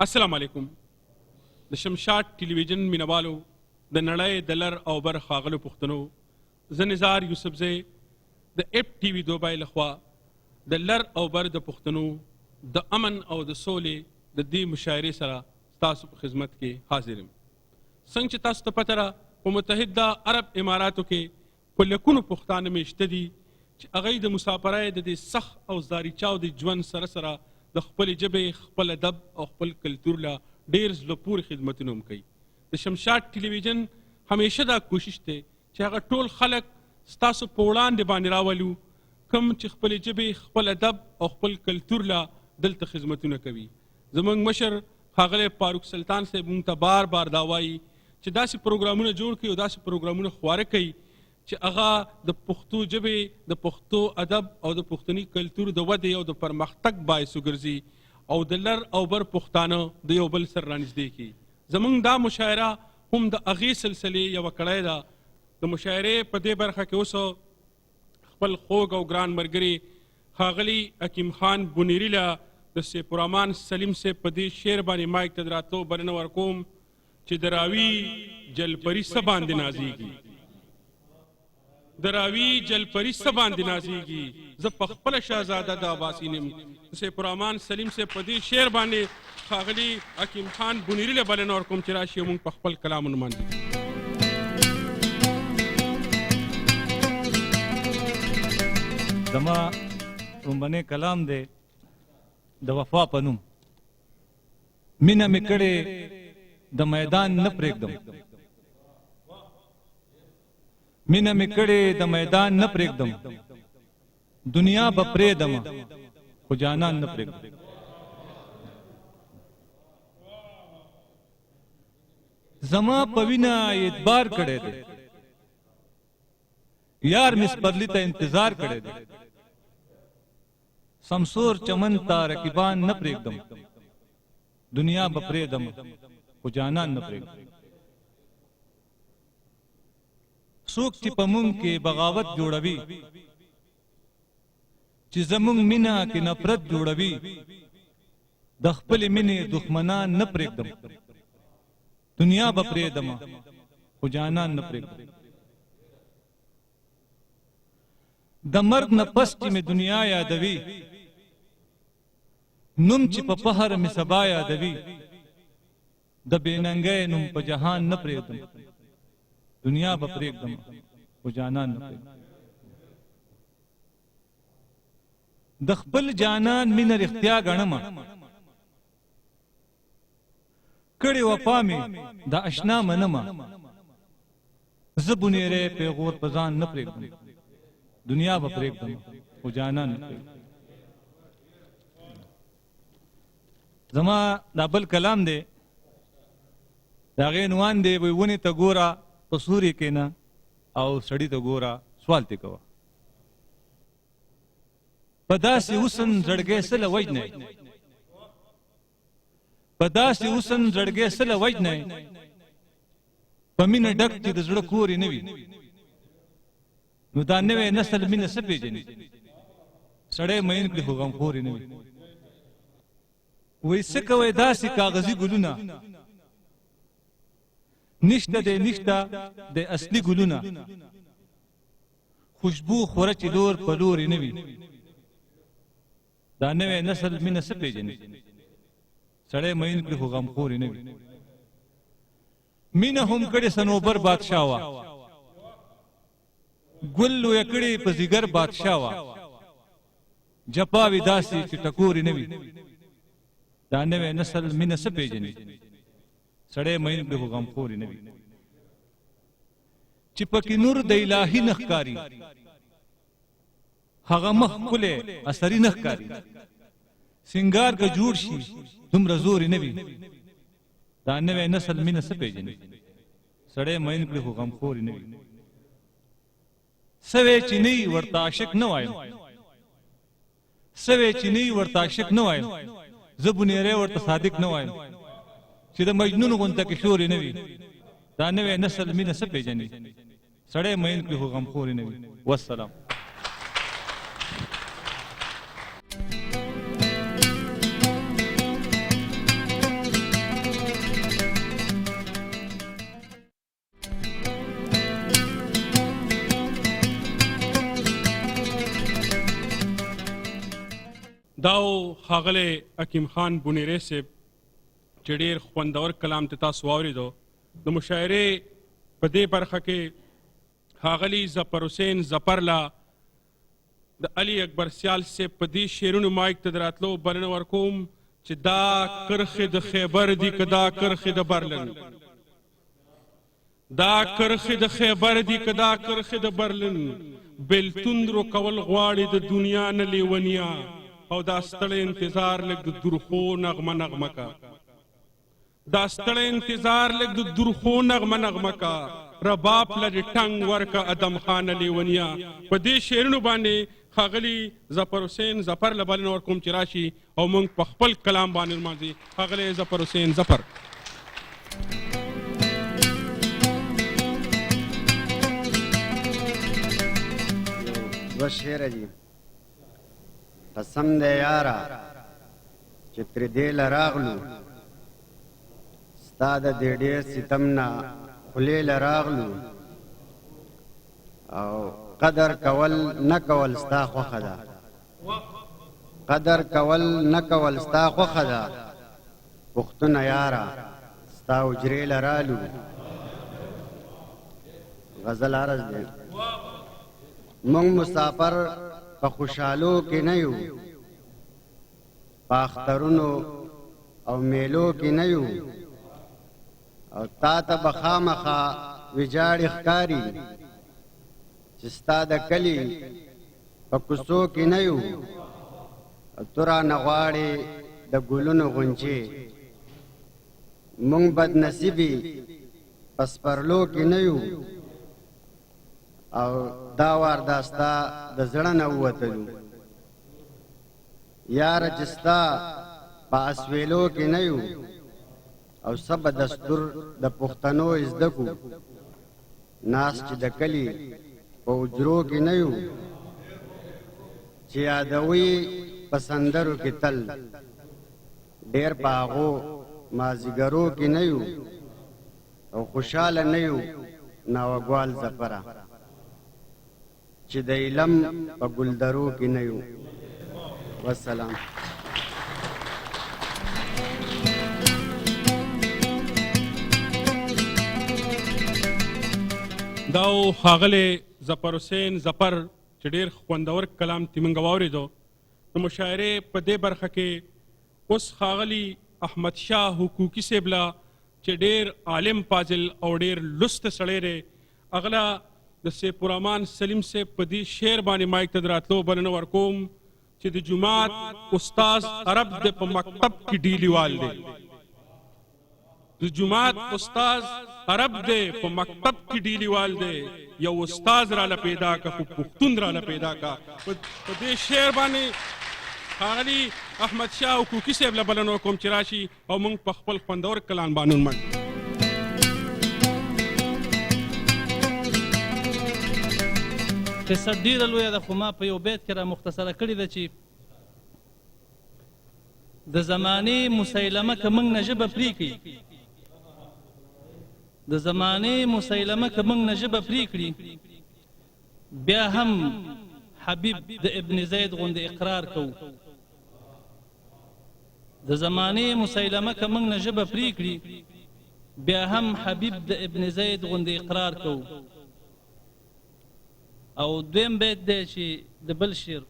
السلام علیکم. د شمشاد ټلویزیون مینوالو د نړۍ د لر او بر ښاغلو پښتنو، زه نزار یوسفزی د اپ ټي وي دوبۍ لخوا د لر او بر د پښتنو د امن او د سولې د دې مشاعرې سره تاسو په خدمت کې حاضر یم. څنګه چې تاسو ته پته ده په متحده عرب اماراتو کې په لکونو پښتانه میشته دي چې هغوی د مسافرۍ د دې سخت او زاریچاو د ژوند سره سره د خپل ژبې، خپل ادب او خپل کلتور له ډېر زړه پورې خدمتونه هم کوي. د شمشاد ټلویزیون همیشه دا کوشش دی چې هغه ټول خلک ستاسو په وړاندې باندې راولو کوم چې خپل ژبې، خپل ادب او خپل کلتور له دلته خدمتونه کوي. زموږ مشر ښاغلی فاروق سلطان صاحب موږ ته بار بار دا وایي چې داسې پروګرامونه جوړ کړي او داسې پروګرامونه خواره کوي چې هغه د پښتو ژبې، د پښتو ادب او د پښتني کلتور د ودې او د پرمختګ باعث وګرځي او د لر او بر پښتانه د یو بل سره رانږدې کړي. زموږ دا مشاعره هم د هغې سلسلې یوه کړۍ ده. د مشاعرې په دې برخه کې اوس خپل خوږ او ګران ملګري ښاغلي حکیم خان بنیري له د سیف الرحمن سلیم صاحب په دې شعر باندې مایک ته د راتلو بلنه ورکوم چې د راوي جلپري څه باندې نازیږي، د راوي جلپري څه باندې نازیږي، زه په خپله شهزاده د عباسین یم. سیف الرحمن سلیم صاحب په دې شعر باندې ښاغلي حکیم خان بنیري له بلنه ورکوم چې راشي موږ په خپل کلامونه باندې. زما لومبنی کلام دی د وفا په نوم. مینه مې کړې د میدان نه پرېږدم، مینه مې کړې د میدان نه پرېږدم، دنیا به پرېږدم خو جانان نه پرېږدم. زما په وینه اعتبار کړی دی، یار مې سپرلي ته انتظار کړی دی، سمسور چمن ته رقیبان نه پرېږدم، دنیا به پرېږدم خو جانان نه پرېږدم. څوک چې په مونږ کې بغاوت جوړوي، چې زمونږ مینه کې نفرت جوړوي، د خپلې مینې دښمنان نه پرېږدم، دنیا به پرېږدم خو جانان نه پرېږدم. د مرګ نه پس چې مې دنیا یادوي، نوم چې په فخر مې سبا یادوي، د بېننګۍ نوم په جهان نه پرېږدم، دنیا به پرېږدم خو جانان نه پرېږدم. د خپل جانان مینه رښتیا ګڼمه، کړې وفا مې د اشنا منمه، زه بنیری پیغور په ځان نه پرېږدم، دنیا به پرېږدم خو جانان نه پرېږدم. زما دا بل کلام دی، د هغې عنوان دی ونې ته ګوره په سوري کښېنه او سړي ته ګوره سوال ترې کوه. په داسې حسن زړګی څه له وجنی، په داسې حسن زړګی څه له وجنی، په مینه ډک چې د زړه کور یې نه وي، نو دا نوی نسل مینه څه پېژني، سړی مین کړي خو غمخور یې نه وي. وایي څه کوئ داسې کاغذي ګلونه، نشته دی نشته د اصلي ګلونه، خوشبو خوره چې لور په لور یې نه وي، دا نوی نسل مینه څه پېژني، سړی مین کړي خو غمخور یې نه وي. مینه هم کړې صنوبر بادشاه وه، ګل لویه کړې په ځیګر بادشاه وه، جپاوي داسې چې ټکور یې نه وي، دا نوی نسل مینه څه پېژني، سړی مین کړي خو غمخور یې نه وي. چې پکې نور د الهي نه ښکاري، هغه مخ ښکلی اثري نه ښکاري، سینګار که جوړ شي دومره زور یې نه وي، دا نوی نسل مینه څه پېژني، سړی مین کړي خو غمخور یې نه وي. سوی چې نه وي ورته عاشق نه وایم، سوی چې نه وي ورته عاشق نه وایم، زه بنیری ورته صادق نه وایم، چې د مجنون غونته کې شور یې نه وي، دا نوی نسل مینه څه پېژني، سړی مین کړي خو غمخور یې نه وي. والسلام. داو ښاغلی حکیم خان بونیری صاحب چې ډېر خوندور کلام ته تاسو واورېدو. د مشاعرې په دې برخه کې ښاغلي ظفر حسین ظفر له د علي اکبر سیال صاحب په دې شعرونو مایک ته د راتلو بلنه ورکوم چې دا کرښې د خیبر دي که دا کرښې د برلن، دا کرښې د خیبر دي که دا کرښې د برلن، بېلتون رکول غواړي د دنیا نه لیونیا، او دا ستړی انتظار لږ د درخو نغمه نغمه کا، دا ستړی انتظار لږ د درخو نغمه نغمه کا، رباب لري ټنګ ورکه ادم خان لیونیا. په دې شعرونو باندې ښاغلي ظفر حسین ظفر له بلنه ورکوم چې راشي او موږ په خپل کلام باندې لمانځي. ښاغلی ظفر حسین ظفر. دوه شعره دي. قسم دی یاره چې ترې دې له راغلو، ستا د دې ډېر ستم نه خولې له راغلو، او قدر کول نه کول ستا خوښه ده، قدر کول نه کول ستا خوښه ده، پښتونه یاره ستا حجرې له رالو. غزل عرض دی. مونږ مسافر په خوشحالو کې نه یو، په اخترونو او میلو کې نه یو، او تا ته به خامخا ویجاړې ښکاري چې ستا د کلي په کوڅو کې نه یو، او تو رانه غواړې د ګلونو غونچې. مونږ بدنصیبي په سپرلو کې نه یو، او دا وار دا ستا د زړه نه ووتلو. یاره چې ستا په اسویلو کې نه یو، او سبا دستور د پښتنو زده کو، ناس چې د کلي په حجرو کې نه یو، چې یادوي په سندرو کې تل، ډېر په هغو مازدیګرو کې نه یو، او خوشحاله نه یو ناوګوال ظفره، چې د علم په ګلدرو کې نه یو. والسلام. داو ښاغلی ظفر حسین ظفر چې ډېر خوندور کلام تې موږ واورېدو. د مشاعرې په دې برخه کې اوس ښاغلي احمد شاه حقوقي صاحب له چې ډېر عالم فاضل او ډېر لست سړی دی، هغه د سیف الرحمن سلیم صاحب په دې شعر باندې مایک ته د راتلو بلنه ورکوم چې د جومات استاذ عرب د په مکتب کې ډیلیوال دی، د جومات استاذ عرب دی په مکتب کې ډیلیوال دی، یو استاذ را پیدا کا خو پښتون را پیدا کا. په دې شعر باندې ښاغلي احمد شاه حقوقي صاحب له بلنه ورکوم چې راشي او موږ په خپل خوندور کلام باندې ونمانځو. قصه ډیره لویه ده، خو ما په یو بیت کې را مختصره کړې ده چې د زمانې مسیلمه که موږ نه ژبه پرې کړي، د زمانې مسیلمه که موږ نه ژبه پرې کړي، بیا هم حبیب د ابن زید غوندې اقرار کوو. د زمانې مسیلمه که موږ نه ژبه پرې کړي، بیا هم حبیب د ابن زید غوندې اقرار کوو. او دویم بیت دی چې د بل شعر،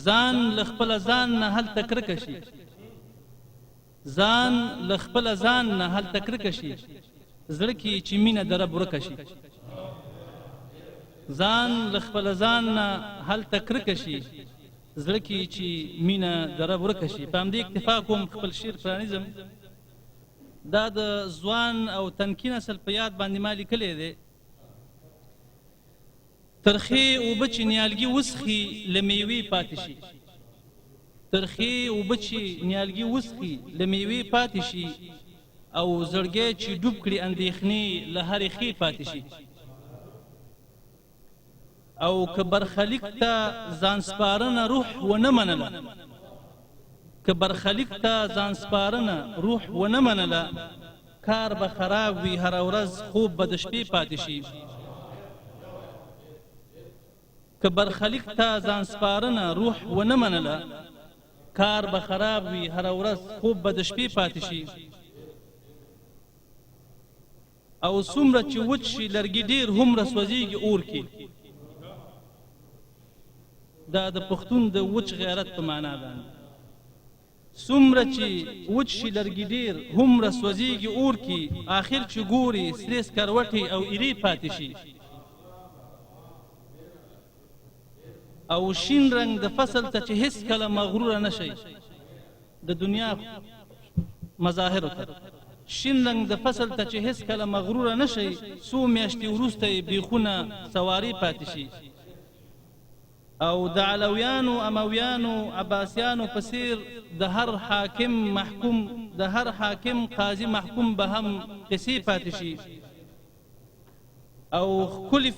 ځان له خپله ځان نه هلته کرکه شي، ځان له خپله ځان نه هلته کرکه شي، زړه کې چې مینه د رب ورکه شي، ځان له خپله ځان نه هلته کرکه شي، زړه کې چې مینه د رب ورکه شي. په همدې اکتفا کوم، خپل شعر پرانیزم. دا د ځوان او تنکي نسل په یاد باندې ما لیکلی دی. ترخې اوبه چې نیالګي وسخي له میوې پاتې شي، ترخې اوبه چې نیالګي وسخي له میوې پاتې شي، او زړګی چې ډوب کړي اندېښنې له هرې خې پاتې شي. او که برخلیق ته ځان سپارنه روح ونه منله، که برخلیق ته ځان سپارنه روح ونه منله، کار به خراب وي هره ورځ خوب به د شپې پاتې شي. که برخلیق ته ځان سپارنه روح ونه منله کار به خراب وي هره ورځ خوب به د شپې پاتې شي او څومره چې وچ شي لرګي ډېر هومره سوځېږي اور کې دا د پښتون د وچ غیرت په معنا باندې څومره چې وچ شي لرګي ډېر هومره سوځېږي اور کې آخر چې ګوري سرې سکروټې او ایرې پاتې شي او شین رنگ د فصل ته چې هیڅ کله مغروره نه شي د دنیا مظاهرو ته شین رنگ د فصل ته چې هیڅ کله مغروره نه شي څو میاشتې وروسته یې بیخونه سواري پاتې شي او د علویانو امویانو عباسیانو په څیر د هر حاکم محکوم د هر حاکم قاضي محکوم به هم قصې پاتې شي او ښکلي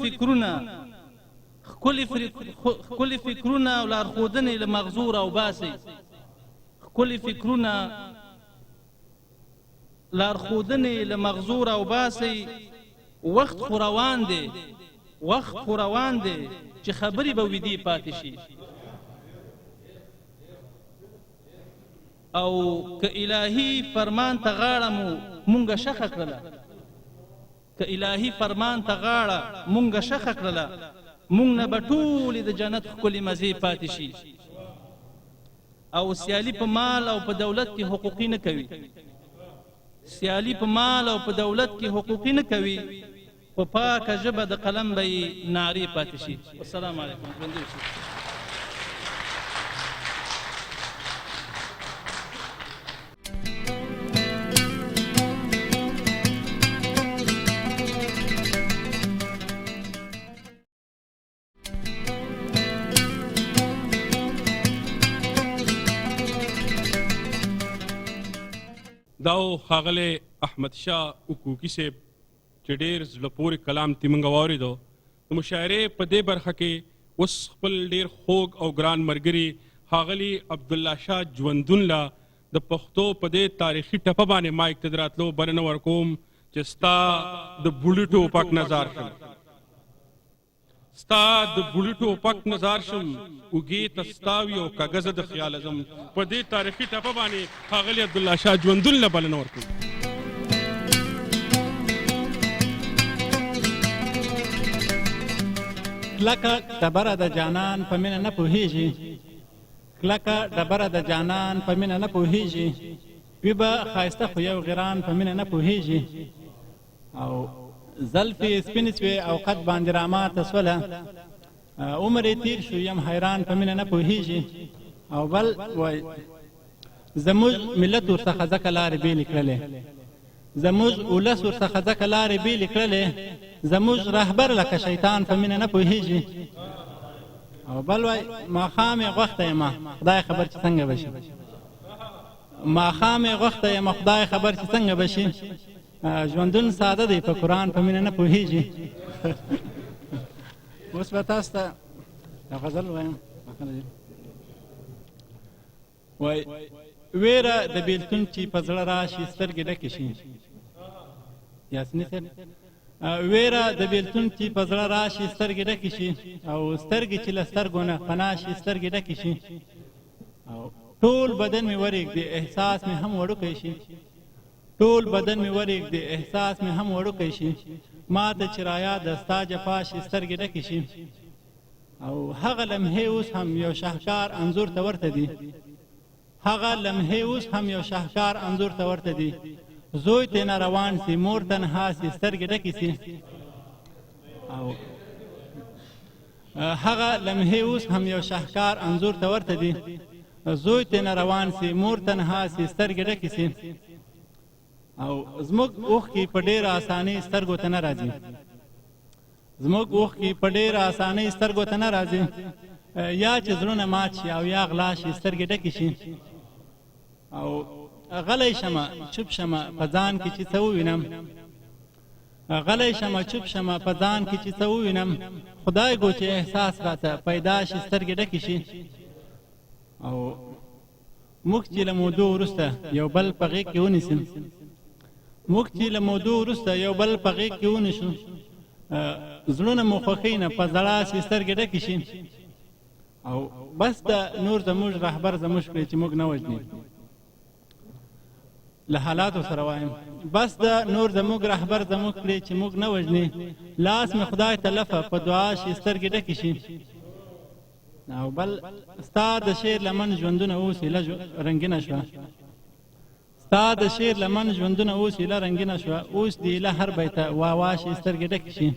فکرونه او لارښودنې له مغزو راوباسئ ښکلي فکرونه لارښودنې له مغزو راوباسئ وخت خو روان دی چې خبرې به ویدې پاتې شي او که الهي فرمان ته غاړه مونږه شخه کړله مونږ نه به ټولې د جنت ښکلې مزې پاتې شي او سیالي په مال او په دولت کې حقوقي نه کوي په پاکه ژبه د قلم به یې نارې پاتې شي السلام علیکم ژوندي اوسئ داو ښاغلی احمد شاه حقوقي صاحب چې ډېر زړه پورې کلام تی موږ واورېدو د مشاعرې په دې برخه کې اوس خپل ډېر خوږ او ګران ملګري ښاغلي عبدالله شاه ژوندون له د پښتو په دې تاریخي ټپه باندې مایک ته د راتلو بلنه ورکوم چې ستا د بوډي ټوپک نظار شم اوږې ته ستا وي او کاغذه د خیال اعظم په دې تاریخي ټپه باندې ښاغلي عبدالله شاه ژوندون له بلنه ورکوم کلکه ډبره د جانان په مینه نه پوهیږي وی به ښایسته خو یو غیران په مینه نه پوهیږي او زلفې سپینې سوې او قد باندې راماته سوله عمر یې تیر شو یم حیران په مینه نه پوهیږي او بل وای زموږ ملت ورڅخه ځکه لارې بېلې کړلې زموږ ولس ورڅخه ځکه لارې بېلې کړلې زموږ رهبر لکه شیطان په مینه نه پوهیږي او بل وای ماښام یې غوښته یمه خدای خبر چې څنګه بشي ژوندون ساده دی په قرآن په مینه نه پوهیږي اوس به تاسو ته یو غزل وایم وای ویره د بیلتون چې په زړه راشي سترګې ډکې شي یاسیني صاحب ویره د بیلتون چې په زړه راشي سترګې ډکې شي او سترګې چې له سترګو نه پناه شي سترګې ډکې شي او ټول بدن مې ورېږدي احساس مې هم وړوکی شي ما ته چې رایاد ستا جفا شي سترګې ډکې شي او هغه لمحې اوس هم یو شاهکار انځور ته ورته دي زوی ته نه روان سي مور تنها سي سترګې ډکې سي او هغه لمحې اوس هم یو شاهکار انځور ته ورته دي زوی ته نه روان سي مور تنها سي سترګې ډکې سي او زموږ اوښکې په ډېره اسانۍ سترګو ته نه راځي یا چې زړونه مات شي او یا غلا شي سترګې ډکې شي او غلی شمه چوپ شمه په ځان کې چې څه ووینم خدای ګو چې احساس راته پیدا شي سترګې ډکې شي او موږ چې له مودو وروسته یو بل په غېږ کې ونیسو زړونه مو خوښوي نه په زړه چې سترګې ډکې شي او بس د نور زموږ رهبر زموږ کړي چې موږ نه وژني له حالاتو سره وایم بس د نور زموږ رهبر زموږ کړي چې موږ نه وژني لاس مې خدای ته لفه په دعا شي سترګې ډکې شي او بل ستا د شعر لمن ژوندونه اوس ایله رنګینه شوه ستا د شعر لمن ژوندونه اوس ایله رنګینه شوه اوس د ایله هر بیته وا شي سترګې ډکې شي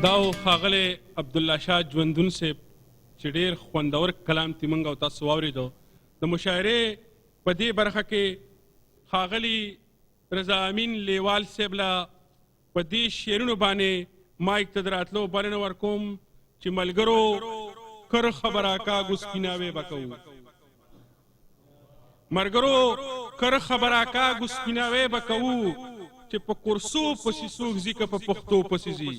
داو ښاغلی عبدالله شاه ژوندون صاحب چې ډېر خوندور کلام تې موږ او تاسو واورېدو د مشاعرې په دې برخه کې ښاغلي رضا امین لیوال صاحب له په دې شعرونو باندې مایک ته د راتلو بلنه ورکوم چې ملګرو کر خبره کاږو سپیناوی به کوو ملګرو کر خبره کاږو سپیناوی به کوو چې په کورسو پسې څوک ځي که په پښتو پسې ځي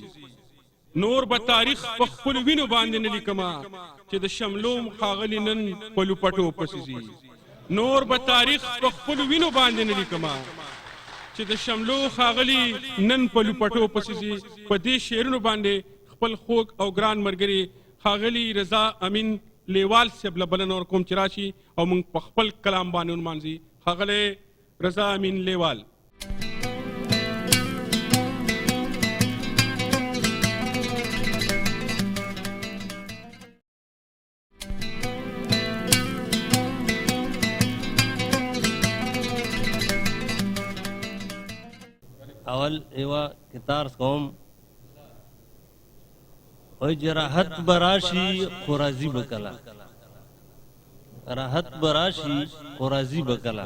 نور به تاریخ په خپلو وینو باندې نه لیکمه چې د شملوم ښاغلي نن په لوپټو پسې ځي نور به تاریخ په خپلو وینو باندې نه لیکمه چې د شملو ښاغلي نن په لوپټو پسې ځي په دې شعرونو باندې خپل خوږ او ګران ملګري ښاغلي رضا امین لیوال صاحب له بلنه ورکوم چې راشي او موږ په خپل کلام باندې ونمانځي ښاغلی رضا امین لیوال اول ایوا کتار قوم او جراحت براشی خورازی بکلا راحت براشی خورازی بکلا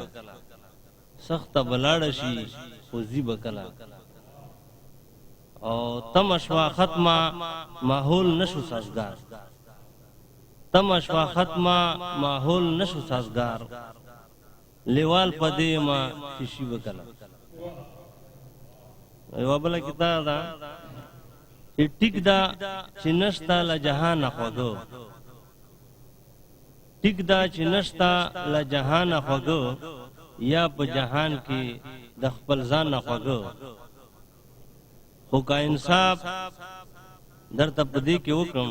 سخت بلاړشی خوزی بکلا او تم اشوا ختمه ماحول نشو سازگار تم اشوا ختمه ماحول نشو سازگار لیوال پدې ما شیشی بکلا یو بل کتاب دا چې ټیک دا چې نشتا ل جهان خوګو ټیک دا چې نشتا ل جهان خوګو یا په جهان کې د خپل ځان خوګو خو کا انصاف درته پدې کې وکم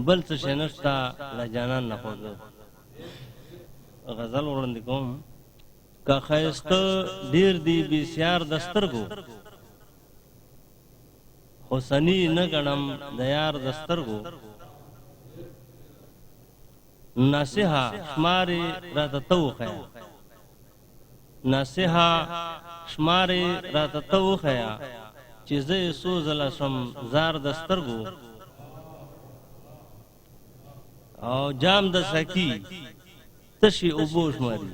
بل څه نشتا ل جانان خوګو غزل وړاندې کوم کا خیسته ډیر دی بسیار دسترګو حسنی نگنم دیار دسترگو ناسیحا شماری راتتو خیا ناسیحا شماری راتتو خیا چیزے سوزل شم زار دسترگو او جام د سکی تشی اوبو شماری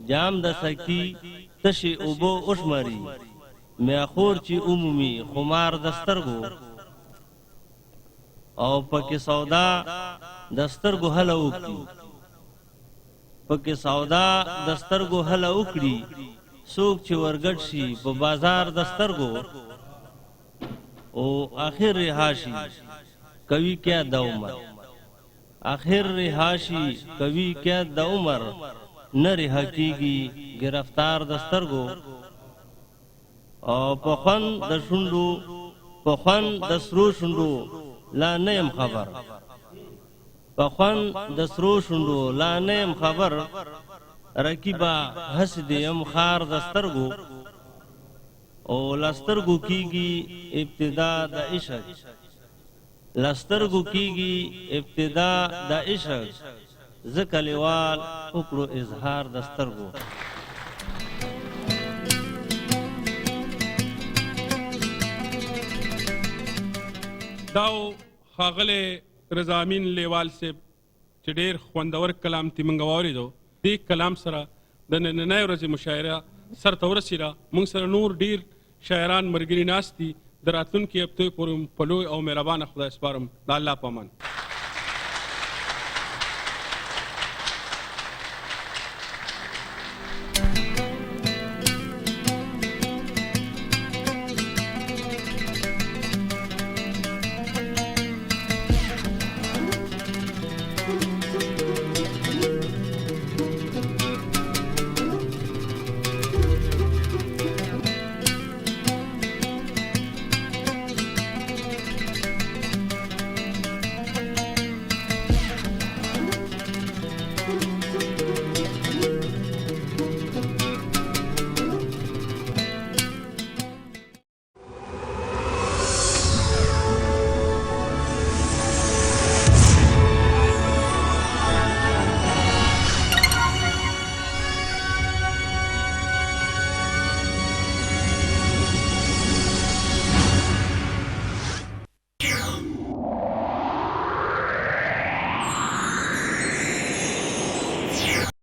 جام د سکی تشی اوبو اشماری میاخور چی عمومی خمار دسترگو او پکی سودا دسترگو حل اوکڑی پکی سودا دسترگو حل اوکڑی سوک چی ورگٹ شی پا بازار دسترگو او آخر رہاشی کوي کیا د عمر آخر رہاشی کوي کیا د عمر نہ رہا کیگی گرفتار دسترگو او پخن د شوندو پخن د سرو شوندو لا نیم خبر پخن د سرو شوندو لا نیم خبر رکیبا حسدیم خار دسترگو او لسترگو کیگی ابتدا د عشق لسترگو کیگی ابتدا د عشق زکلیوال اکڑو اظہار دسترگو داو ښاغلی رضا امین لیوال صاحب چې ډېر خوندور کلام تې موږ واورېدو دې کلام سره د نننۍ ورځې مشاعره سرته ورسېده موږ سره نور ډېر شاعران ملګري ناست دي د راتلونکي هفتې پورې په لوی او مهربانه خدای سپارم د الله په امان